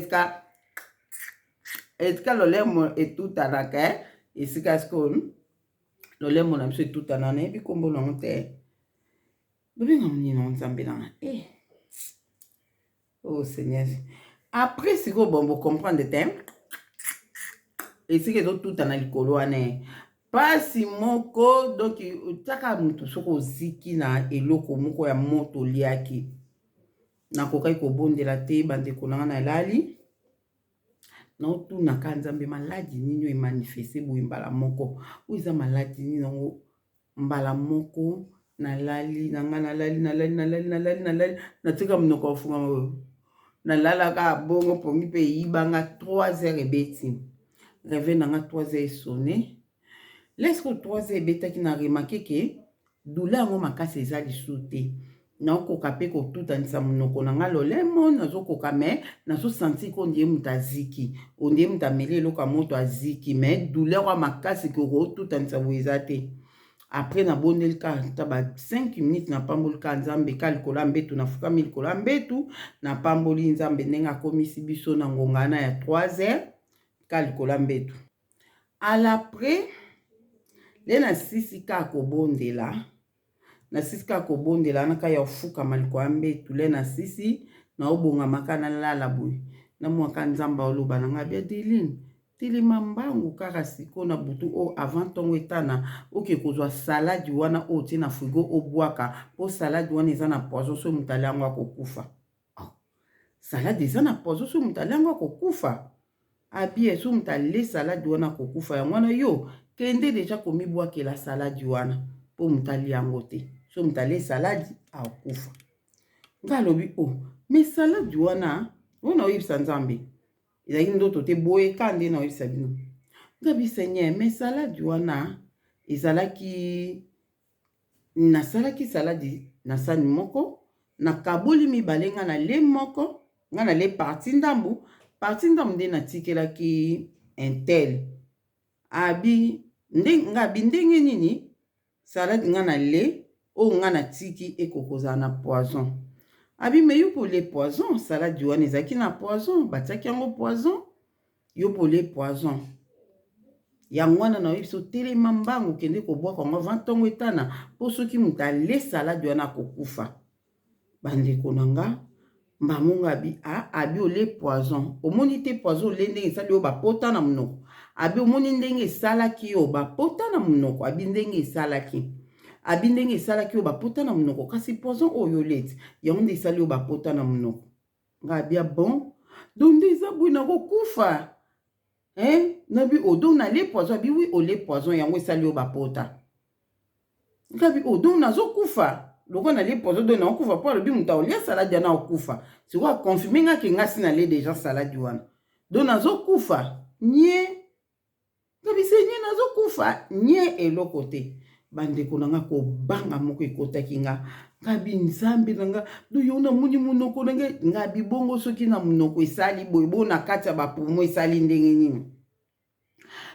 esika lolemo etutanaka esika sikoyo lolemo na biso etutana nayebi kombo nango te babengaka nini nango nzambe nanga oh Seigneur après sikoyo bombo comprendre te esika ezotutana likolo wana pasi moko donc otaka moto soko oziki na eloko moko ya moto oliaki nakokaki kobondela te bandeko nanga nalali naotunaka nzambe maladi nini oyo emanifeste boye mbala moko oyo eza maladi nini nango mbala moko nalali natika monoko ofungama nalalaka bongo pongi mpe eyibanga 3 heures ebeti réveil nanga 3 heures esone lesko 3 heures ebetaki na remake ke douleur yango makasi eza lisu te naokoka mpe kotutanisa monoko nanga lolemo nazokoka me nazosentir ko ndie moto aziki ondie moto ameli eloko ya moto aziki me douleur ya makasi ke okotutanisa boye eza te après nabondeli kaka ta ba 5 minutes napamboli kaka nzambe ka likolo ya mbetu nafukami likolo ya mbetu napamboli nzambe ndenge akomisi biso na ngonga na ya 3 heures ka likolo ya mbetu alapres le nasisi kaka kobondela naka ya ofukama likolo ya mbetu le nasisi naobongamaka nalala boye namwaka nzambe oloba nanga bia Deline telema mbangu kaka siko na butu o avant ntongo etana oke kozwa saladi wana oyo tie na frigo obwaka po saladi wana eza na poison so moto ali yango akokufa saladi eza na poison so moto ali yango akokufa abie so moto ale saladi wana akokufa yango wana yo kende deja komibwakela saladi wana po moto ali yango te so moto ale saladi akokufa nga alobi me saladi wana wana oyebisa nzambe ezalaki ndoto te boye ka nde na oyebisa bino ngabi Seigneur me saladi wana ezalaki nasalaki saladi na sani moko nakaboli mibale nga na le moko nga na le parti ndambu nde natikelaki intel abi ndenge nini saladi nga na le oyo nga natiki ekokozala na poison abi me yo pole poison saladi wana ezalaki na poison batiaki yango poison yo pole poison yango wana na oyebiso telema mbangu kende kobwaka yango avant ntongo etana mpo soki moto ale saladi wana akokufa bandeko na nga mbamongo abi ole poison omoni te poison ole ndenge esali yo bapota na monoko abi omoni ndenge esalaki yo bapota na monoko abi ndenge esalaki yo bapota na monoko kasi poison oyo leti yango nde esali yo bapota na monoko nga abia bon donc nde eza boye nakokufa nabi donc nale poison abi wi ole poison yango esali yo bapota nga bi donc nazokufa loko nale poison donc nakokufa mpo alobi moto aolia saladi wana akokufa sikoyo akonfirme nga ke ngasi nale deja saladi wana donc nazokufa nye ngabi Seigneur nazokufa nye eloko te bandeko nanga kobanga moko ekotaki nga ngabi nzambe nanga do yo na moni monoko nange ngabi bongo soki na monoko esali boye bo na kati ya bapumo esali ndenge nini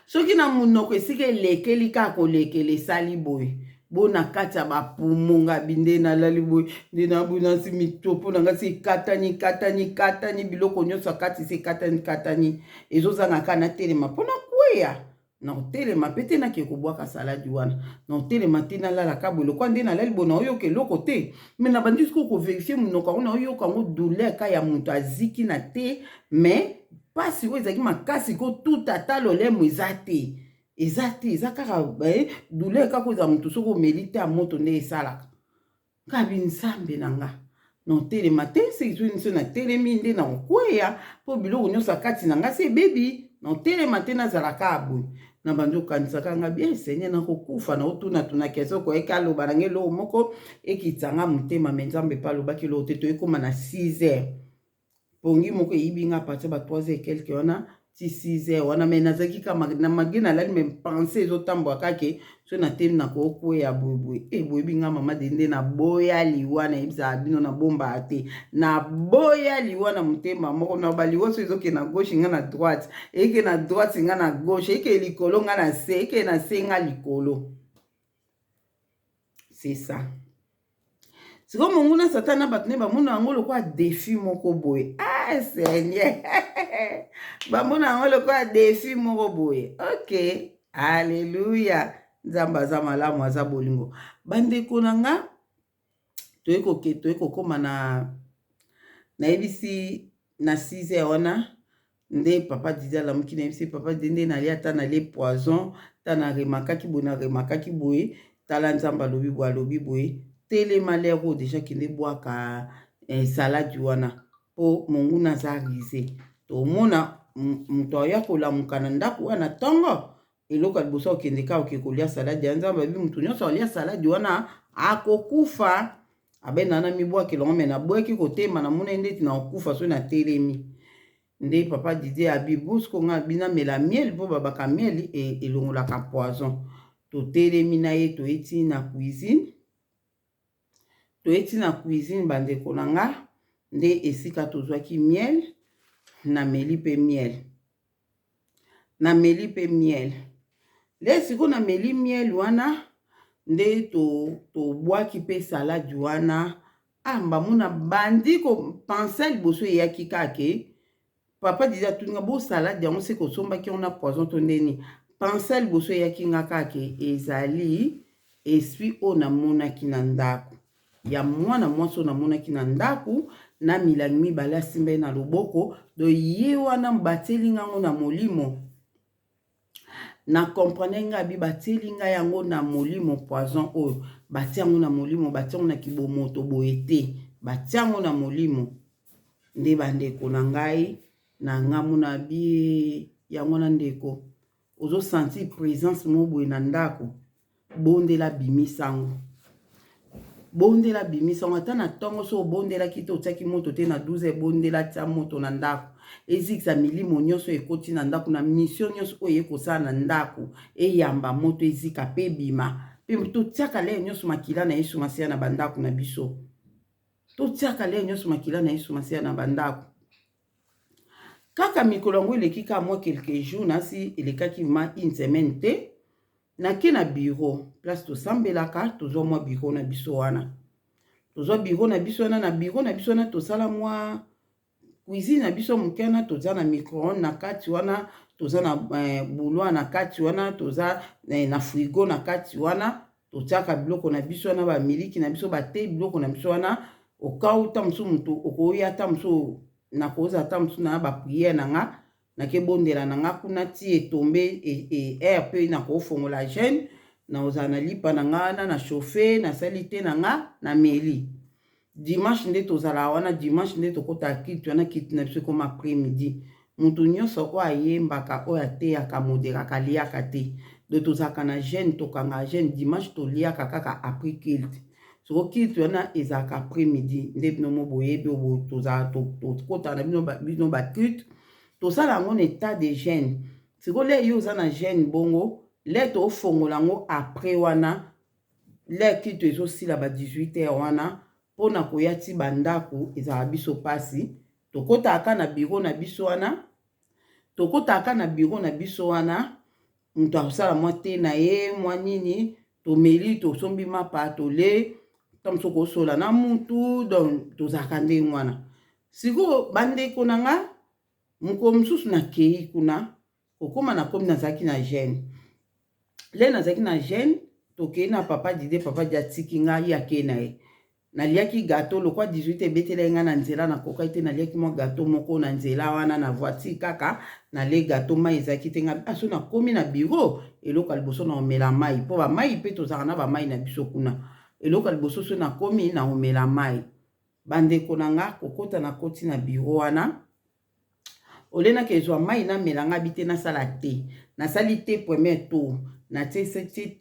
soki na monoko esika elekeli kaka kolekela esali boye bona kati ya bapumonga binde nalali boye nde nabunasi mitopo na nga si ekatani biloko nyonso akati si ekatani ezozanga kaka natelema mpona kweya na kotelema mpe te nake kobwaka saladi wana na kotelema te nalalaka boye lokwa nde nalali boye na oyoka eloko te me na bandi sikoyo koverifie monoko yango na oyoka yango douleur ka ya moto aziki na te me mpasi oyo ezalaki makasi ko tuta ata lolemo eza te eza kaka douleur kaka eza moto soki omeli te ya moto nde esalaka kabi nzambe na nga na otelema te sekizoniso na telemi nde na okweya mpo biloko nyonso akati na nga se ebebi na otelema te nazalaka aboye na bandi okanisaka nga bien seigneur nakokufa na otunatunaki esoko eke aloba nange eloko moko ekitanga motema me nzambe mpe alobaki eloko te toyekoma na 6 heures pongi moko eyibi nga partir ba 3 heures quelque wana ti 6 heures wana me nazalaki kaka na mage nalali me pense ezotambola kake so na teli na kokweya boyeboye boyebi nga mama de nde naboya liwa na yebisaka bino nabomba te naboya liwa na motema moko na baliwa so ezoke na gauche nga na droite eke na droite nga na gauche eke likolo nga na se eke na se nga likolo c'est ça siko monguna satana bato ne bamona yango lokwa défi moko boye seigneur bamona yango lokwa défi moko boye ok alleluya nzambe aza malamu aza bolingo bandeko na nga toye kokoma nayebisi na 6 heures wana nde papa Didi alamuki nayebisi papa Didi nde nalia ata nalie poison ta naremakaki boye tala nzambe alobi boye telema lero deja kende bwaka saladi wana po monguna aza rize tomona moto aya kolamuka na ndako wana ntongo eloko ya liboso okende ka oke kolia saladi ya nzambe abi moto nyonso alia saladi wana akokufa abenda na mibwakelongo me nabwaki kotema namona ndeti na okufa so na telemi nde papa Didi abi busko nga bina mela miel mpo babaka miel elongolaka poison totelemi na ye toyeti na cuisine bandeko na nga nde esika tozwaki miel nameli pe miel le siko nameli miel wana nde tobwaki pe saladi wana mbamona bandi kopense liboso eyaki kake papa Didi atuninga bo saladi yango se kosombaki yango na poison to ndeni pense liboso eyaki nga kake ezali esprit oyo namonaki na ndako ya mwana mwasi oyo namonaki na ndako na milangi mibale asimbai na loboko do ye wana batieli ngango na molimo na comprendre nga bi batieli nga yango na molimo poison oyo batia yango na molimo batia yango na kibomoto boye te batia yango na molimo nde bandeko na ngai na ngamu na bi yango na ndeko ozo sentir présence mo boye na ndako bondela bimisango ata na tongo so bondela kite otiaki moto te na 12 bondela tia moto na ndako ezikisa milimo nyonso ekoti na ndako na mission nyonso oyo ekosala na ndako eyamba moto ezika pe bima pe totiaka le nyonso makila na Yesu Masiya na bandako na biso totiaka le nyonso makila na Yesu Masiya na bandako kaka mikolo yango eleki ka mwa quelques jours nasi elekaki ma une semaine te nake na bureau place tosambelaka tozwa mwa bureau na biso wana na bureau na biso wana tosala mwa cuisine na biso moke wana toza na micro-ondes na kati wana toza na bouloir na kati wana toza na frigo na kati wana totiaka biloko na biso wana bamiliki na biso bate biloko na biso wana okauta mosu moto okoya ata mosu nakoza ata mosu na bapriere na nga nakebondela na nga kuna ti etombe air pe nakofongola jeune naozala na lipa na nga wana na chauffe nasali te na nga na meli dimanche nde tozala wana dimanche nde tokota kiti wana kiti na biso ekoma après midi moto nyonso oyo ayembaka oyo ateyaka moderaka liaka te do tozalaka na jeune tokanga jeune dimanche toliaka kaka après kilte soko kilte wana ezalaka après midi nde bino mo boyebi oyo tozala tokota na bino bakilte tosala yango na état de jeune siko le yo oza na jeune bongo le tofongola yango après wana le kilte ezosila ba 18 heures wana mpona koya ti bandako ezala biso pasi tokotaka na bureau na biso wana moto akosala mwa te na ye mwa nini tomeli tosombi mapa tole tamsoko sola na mutu donc tozalaka ndenge wana sikoyo bandeko na nga mokolo mosusu nakei kuna kokóma nakomi nazalaki na gene le nazalaki na gene tokei na papa dide atiki nga ye akei na ye naliaki gato lokwa 18 ebetela nga na nzela nakokai te naliaki mwa gato moko na nzela wana na voiture kaka nale gato mai ezalaki te nga aso nakomi na bureau eloko ya liboso na omela mai mpo bamai mpe tozalaka na bamai na biso kuna eloko ya liboso so nakomi na omela mai bandeko na nga kokota nakoti na bureau wana olenaki ezwa mai namela nga bite nasala te nasali te premier tour natie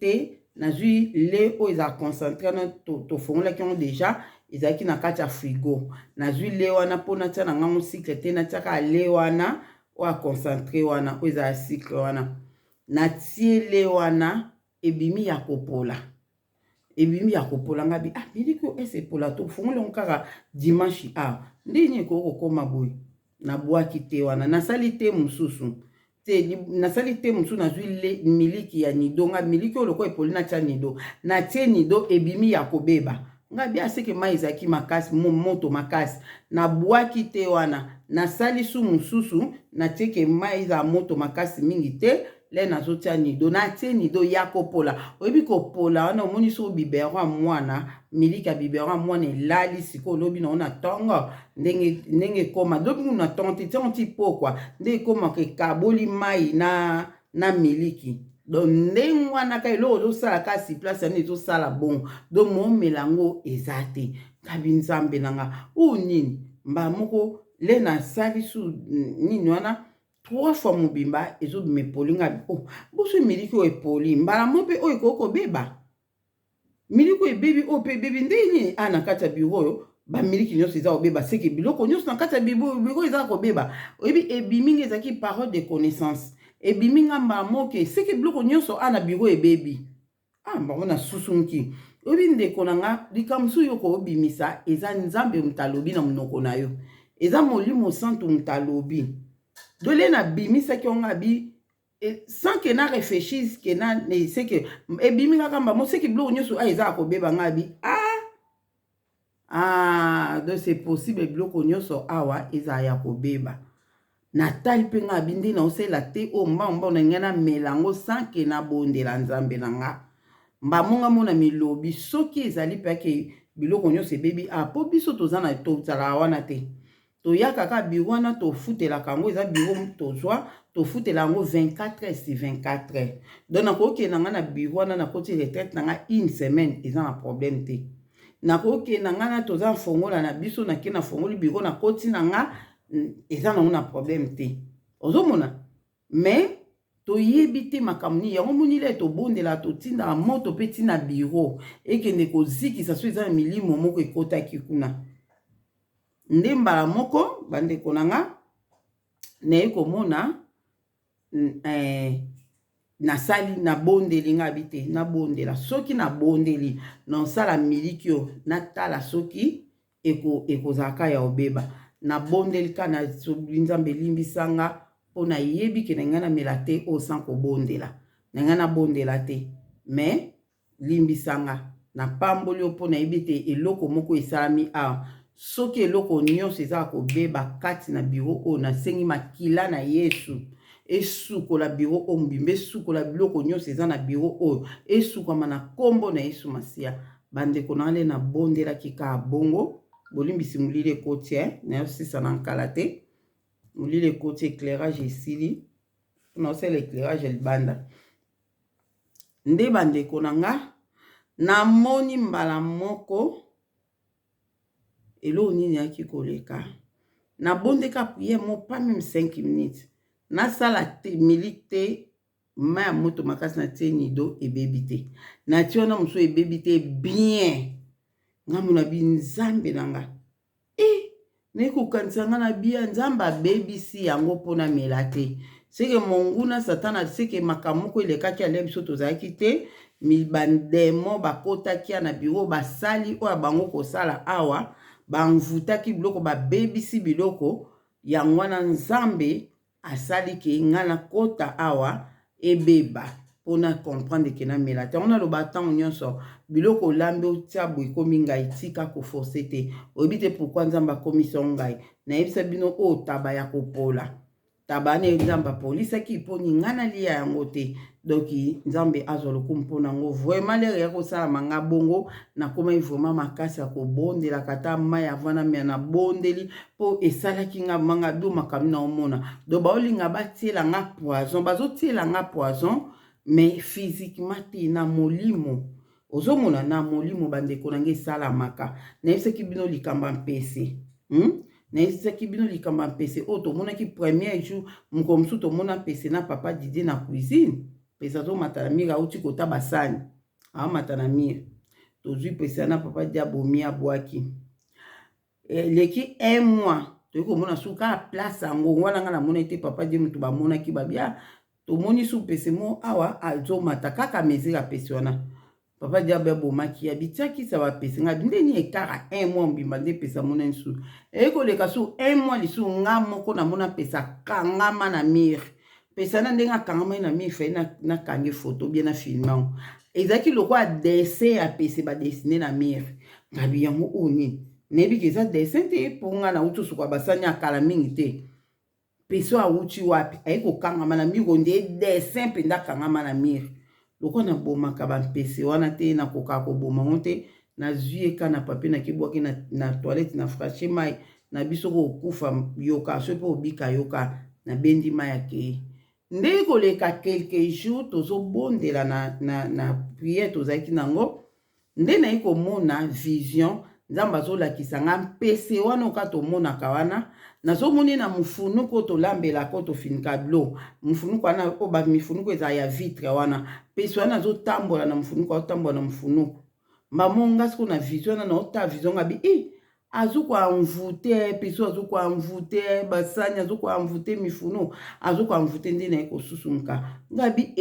te nazwi le oyo ezala concentré na tofongolaki yango deja ezalaki na kati ya frigo nazwi le wana mpo natia na ngango cycle te natiaka le wana oyo aconcentré wana oyo ezala cycle wana natie le wana ebimi ya kopola nga bi miliki oyo esepola tofongoli yango kaka dimanche ndeni ekoki kokóma boye nabwaki te wana nasali te mosusu nasali te mosusu nazwi miliki ya nido nga miliki oyo lokola epoli natia nido natie nido ebimi ya kobeba nga bia seke mai ezalaki makasi moto makasi nabwaki te wana nasali su mosusu natieke mai ezala moto makasi mingi te le nazotia nido natie nido ya kopola oyebi kopola wana omoni so biberon ya mwana miliki ya biberon ya mwana elali sikoyo olobi na ona tongo ndenge ekoma lobi na tongo te tiango ti pokwa nde ekomaka ekaboli mai na miliki donc ndenge wana ka eloko ozosala kasi place yani ezosala bongo donc momela yango eza te kabi nzambe na nga oyo nini mbala moko le nasali su nini wana 3 fois mobimba ezobima epoli nga boso miliki oyo epoli mbala mo mpe oyo ekoki kobeba miliki oyo ebebi oyo mpe ebebi ndeni na kati ya biro oyo bamiliki nyonso eza kobeba seke biloko nyonso na kati ya biro eza kobeba oyebi ebimingi ezalaki parole de connaissance ebimi nga mbala moke seke biloko nyonso na biro ebebi bango na susunki oyebi ndeko na nga likambo mosusu yo koobimisa eza nzambe moto alobi na monoko na yo eza molimo santu moto alobi dole na bimisaki yango abi sans que na réfléchisse que na c'est que ebimi kaka mbamo seki biloko nyonso eza kobeba nga abi donc c'est possible biloko nyonso awa eza ya kobeba natali mpe nga abi nde naosala te oyo mbambo na ngai namela yango sans que nabondela nzambe na nga mbamonga mona milobi soki ezali mpe ake biloko nyonso ebebi mpo biso tozala wana te toyaka kaka biro wana tofutelaka yango eza biro tozwa tofutela yango 24 heures si 24 heures donc nakokenda nga na biro wana nakoti retraite na nga une semaine eza na problème te nakokenda nga na toza mfongola na biso nakenda fongoli biro nakoti na nga eza nango na problème te ozomona mais toyebi te makambo nini yango monile tobondela totindaka moto mpe ntina biro ekende kozikisa so eza na milimo moko ekotaki kuna nde mbala moko bandeko na nga naye komona nasali nabondeli nga bi te nabondela soki nabondeli nasala miliki oyo natala soki ekozalaka ya obeba nabondeli ka nasobi nzambe elimbisanga mpo nayebi ke na ngai namela te oyo sans kobondela na ngai nabondela te mais limbisanga napamboli oyo mpo nayebi te eloko moko esalami awa soki eloko nyonso eza kobeba kati na biro oyo nasengi makila na Yesu esukola biro oyo mbimba esukola biloko nyonso eza na biro oyo esukama na kombo na Yesu Masiya bandeko na ale na bondelaki ka bongo bolimbisi molili ekoti nayosisa na nkala te molili ekoti éclairage esili naosala éclairage libanda nde bandeko na nga namoni mbala moko elo nini yaki koleka nabondeka prière mo pas même 5 minutes nasala te miliki te ma ya moto makasi na tie nido ebebi te na tie wana mosusu ebebi te bien ngambo na binzambe na nga nekokanisa nga na bia nzambe abebisi yango mpona mela te seke monguna satana seke makambo moko elekaki alia biso tozalaki te bandemo bakotaki na biro basali oyo bango kosala awa bamvutaki biloko babebisi biloko yango wana nzambe asali ke nga na kota awa ebeba pona comprendre ke na mela te on a lo batang nyonso biloko lambe otia boye komi ngai tika ko forcer te oyebi te pourquoi nzamba komisa ngai na yebisa bino o taba ya kopola taba ne nzamba polisa ki poni ngana liya yango te donc nzambe azwa lokumu mpona ngo vraiment lere ya kosala manga bongo na koma vraiment makasi ya kobondela kata mai avana mia na bondeli po esalaki nga manga do makambi na omona do baolinga batiela nga poison bazotiela nga poison mais physiquement te na molimo ozomona na molimo bandeko na nge esalamaka nayebisaki bino likambo mpese nayebisaki bino likambo mpese oyo tomonaki premier jour moko mosusu tomona pese na papa Didier na cuisine pese azomata na mire auti kota basani aomata na mire tozwi pese na papa Didier abomi abwaki leki 1 mois toyei komona suka place yango wana nga namona ete papa Didier mutu bamonaki babia tomoni su pese mo awa azomata kaka mesure ya pese wana papa Didier abomaki abitiaki sa bapese nga ndeni ekara 1 mois mbimba nde pesa mona nsu ekoleka su 1 mois lisu nga moko namona pesa kangama na mire pesa na ndenge akangama na mire fai na kange photo bien na filmant ezalaki lokwa dessin ya pese badesine na mire ngabi yango oni nebi ke eza dessin te mpo nga na utu suka basani akala mingi te peso awuti wapi ayi kokangama na mire onde dessin mpenza akangama na mire loko na bomaka bampese wana te na koka koboma ngo te nazwi eka na papier nakibwaki na toilette na frache mai na biso kokufa yoka so mpe obika yoka na bendi mai akei nde koleka quelques jours tozobondela na priere tozalaki nango nde nayi komona vision nzambe azolakisa nga mpese wana oka tomonaka wana nazomoni na mufunuko tolambelaka tofinika blo mufunuko wana po bamifunuko eza ya vitre wana pese wana azotambola na mufunuko azotambola na mufunuko mbamonga siko na vision wana naota vision ngabi azokoanvute pese azokoanvute basani azokoanvute mifunuko azokoanvute nde naye kosusunga ngabi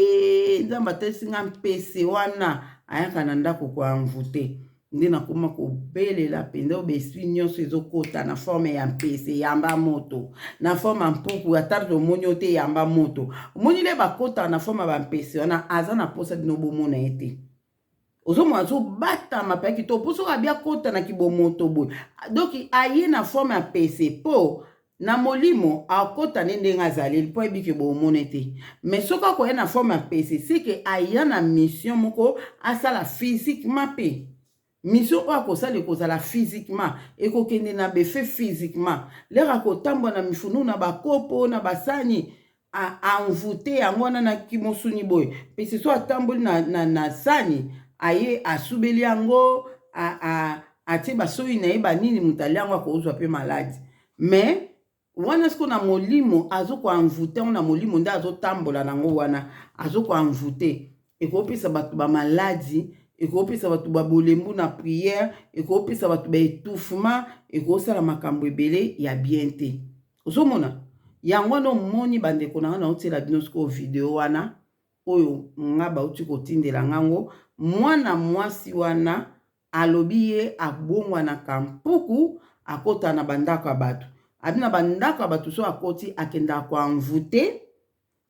nzambe atalisi nga mpese wana ayaka na ndako koanvute nde nakoma kobelela mpenza oyo beswi nyonso ezokota na forme ya mpese yamba moto na forme ya mpuku ata tomoni oyo te yamba moto omoni le bakota na forme ya bampese wana aza na posa bino bomona ye te ozomona azobatama mpe to mpo soki abia kota na kibomoto boye donc aye na forme ya pese mpo na molimo akota ne ndenge azaleli mpo ayebiki bomona te mais soki akoya na forme ya pese seke aya na mission moko asala physiquement mpe mission oyo akosala ekozala physiquement ekokende na befe physiquement lere akotambola na mifunu na bakopo na basani anvute yango wana na kimosuni boye pese so atamboli na sani aye asubeli yango atie basoi na ye banini moto ali yango akozwa mpe maladi mais wana siko na molimo azokoanvute yango na molimo nde azotambola nango wana azokoanvute ekopesa bato bamaladi ekopesa bato babolembu na priere ekopesa bato baétouffement ekosala makambo ebele ya bien te ozomona yango wana omoni bandeko na nga naotiela bino sikoyo video wana oyo nga bauti kotindela ngango mwana mwasi wana alobi ye abongwanaka mpuku akota na bandako ya bato abi na bandako ya bato so akoti akendaka koanvute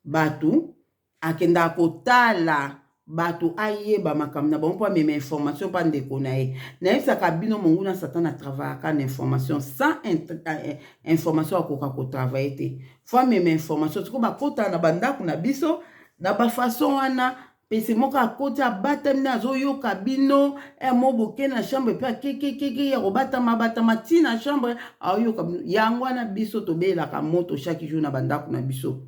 bato akendaka kotala bato ayeba makambo na bango mpo amema information mpa ndeko na ye nayebisaka bino monguna satan atravaillaka na information sans information akoka kotravaille te fo amema information siko bakotala na bandako na biso na bafason wana pese moko akoti abatami nde azoyoka bino moboke na chambre mpe akekekeke ya kobatama ti na chambre aoyoka bino yango wana biso tobelaka moto chaque jour na bandako na biso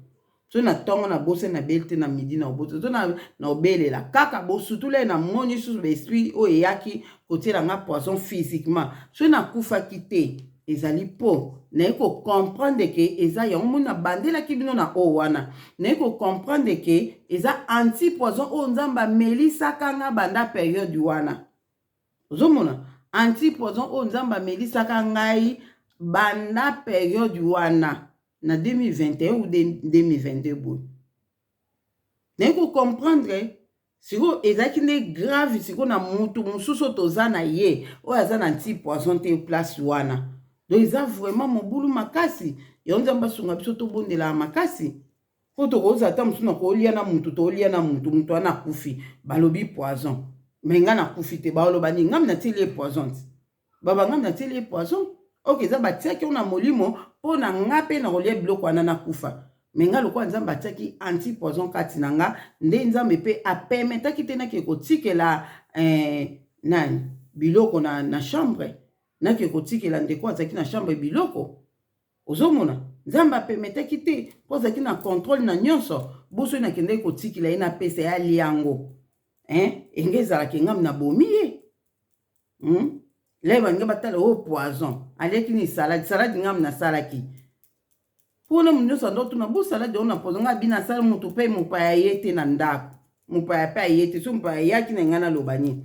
so na tongo na bose na beli te na midi na obote so na obelela kaka bosutule na moni susu besui oyo eyaki kotiela nga poison physiquement so nakufaki te ezali po naye kocomprendre ke eza yango moni nabandelaki bino na oyo wana naye kocomprendre ke eza anti-poison oyo nzambe amelisaka nga banda periode wana ozomona anti-poison oyo nzambe amelisaka ngai banda periode wana na 2021 ou 2022 boy naye kocomprendre siko ezalaki nde grave siko na mutu mosusu toza na ye oyo aza na anti-poison te place wana donc eza vraiment mobulu makasi yango nzambe asunga biso tobondela makasi po tokoza ata mosusu na kolia na mutu tolia na mutu ana kufi balobi poison mais nga na kufi te baloba ni ngam na tili poison baba ngam na tili poison ok za batiaki na molimo po na ngape na kolia biloko wana na kufa mais nga lokwa nzambe atiaki anti poison kati na nga nde nzambe pe apermetaki te nake kotikela nani biloko na chambre nake kotikela ndeko azaki na chambre biloko ozomona nzambe apermetaki te po azaki na contrôle na nyonso boso na kende kotikela ye na pesa ya liango enge ezalaki ngam na bomi ye leba nge batala o poison aliaki ni salade ngam na salaki pona nyonso ndo tuna bo salade ona poison nga bina sala mutu pe mopaya ye te na ndako mopaya pe ye te so mopaya yaki na ngana lobani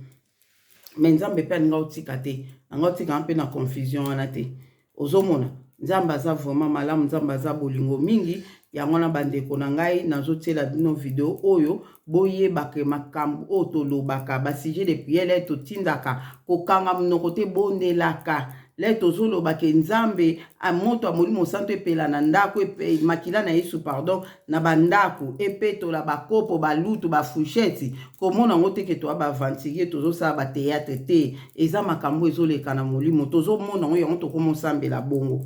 mais nzambe pe nga otika te nga otika mpe na confusion wana te ozomona nzambe aza vraiment malamu nzambe aza bolingo mingi yango na bandeko na ngai nazotiela bino video oyo boyebaka makambo oyo tolobaka basujet de priere totindaka kokanga monoko te bondelaka le tozolobaka nzambe moto ya molimo santo epela na ndako makila na yesu pardon na bandako epetola bakopo balutu bafusheti komona yango teke toya bavantirier tozosala bateatre te eza makambo ezoleka na molimo tozomona yango yango tokomosambela bongo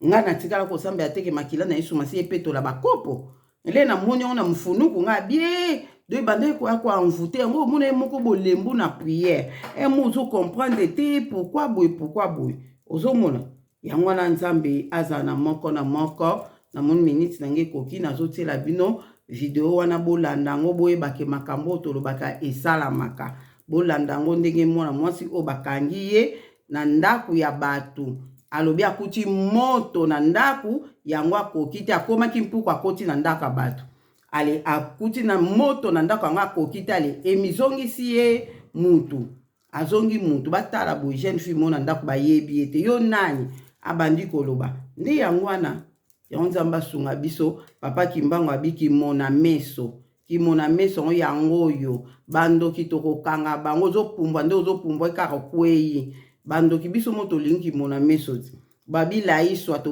nga natikala kosambela teke makila na yesu masi epetola bakopo le na moni yango na mfunuku nga bie de bande ko akwa envoûter yango mona moko bolembu na prière mozo comprendre te pourquoi boy ozomona yango na nzambe aza na moko na moni minute nange koki nazotiela bino video wana bolanda yango boyebake makambo tolobaka esalamaka bolanda yango ndenge mwana mwasi oyo bakangi ye na ndako ya bato alobi akuti moto na ndako yango akoki te akomaki mpuku akoti na ndako ya bato ale akuti na moto na ndako yango akoki te ale emizongisi ye mutu azongi mutu batala boye jeune fille mona ndako bayebi ete yo nani abandi koloba nde yango wana yango nzambe asunga biso papa Kimbangu abiki mona meso ngo yango oyo bandoki tokokanga bango ozopumbwa nde ozopumbwa kaka kwei bandoki biso moto lingi mona meso babila iswa to